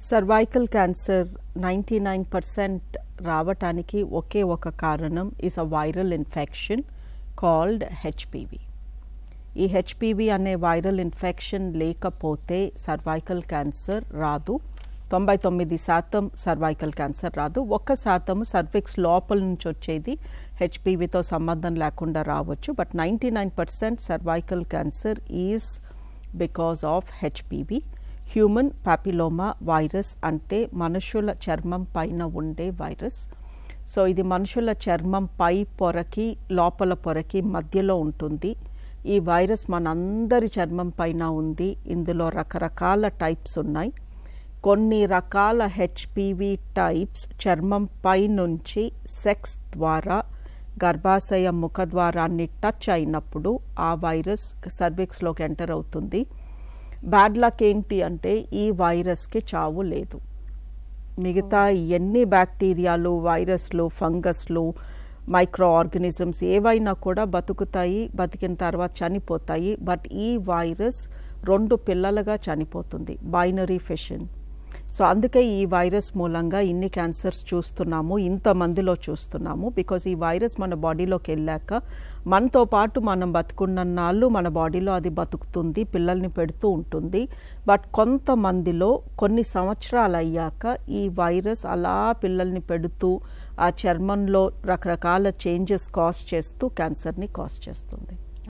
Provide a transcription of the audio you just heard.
Cervical cancer 99% రావటానికి ఒకే ఒక కారణం is a viral infection called HPV. ఈ హెచ్పివి అనే వైరల్ ఇన్ఫెక్షన్ లేకపోతే సర్వైకల్ క్యాన్సర్ రాదు. 99% సర్వైకల్ క్యాన్సర్ రాదు. 1% సర్విక్స్ లోపల నుంచి వచ్చేది హెచ్పివితో సంబంధం లేకుండా రావచ్చు. But 99% cervical cancer is because of HPV. Human papilloma virus అంటే మనుషుల చర్మం పైన ఉండే వైరస్. సో ఇది మనుషుల చర్మం పై పొరకి లోపల పొరకి మధ్యలో ఉంటుంది. ఈ వైరస్ మనందరి చర్మం పైన ఉంది. ఇందులో రకరకాల టైప్స్ ఉన్నాయి. కొన్ని రకాల హెచ్పివి టైప్స్ చర్మం పై నుంచి సెక్స్ ద్వారా గర్భాశయ ముఖద్వారాన్ని టచ్ అయినప్పుడు ఆ వైరస్ సర్విక్స్లోకి ఎంటర్ అవుతుంది. బ్యాడ్ లక్ ఏంటి అంటే ఈ వైరస్కి చావు లేదు. మిగతా ఎన్ని బ్యాక్టీరియాలు, వైరస్లు, ఫంగస్లు, మైక్రో ఆర్గానిజమ్స్ ఏవైనా కూడా బతుకుతాయి, బతికిన తర్వాత చనిపోతాయి. బట్ ఈ వైరస్ 2 పిల్లలుగా చనిపోతుంది, బైనరీ ఫిషన్. సో అందుకే ఈ వైరస్ మూలంగా ఇన్ని క్యాన్సర్స్ చూస్తున్నాము, ఇంతమందిలో చూస్తున్నాము. బికాజ్ ఈ వైరస్ మన బాడీలోకి వెళ్ళాక మనతో పాటు మనం బతుకున్నన్నాళ్ళు మన బాడీలో అది బతుకుతుంది, పిల్లల్ని పెడుతూ ఉంటుంది. బట్ కొంతమందిలో కొన్ని సంవత్సరాలు అయ్యాక ఈ వైరస్ అలా పిల్లల్ని పెడుతూ ఆ చర్మంలో రకరకాల చేంజెస్ కాజ్ చేస్తూ క్యాన్సర్ని కాజ్ చేస్తుంది.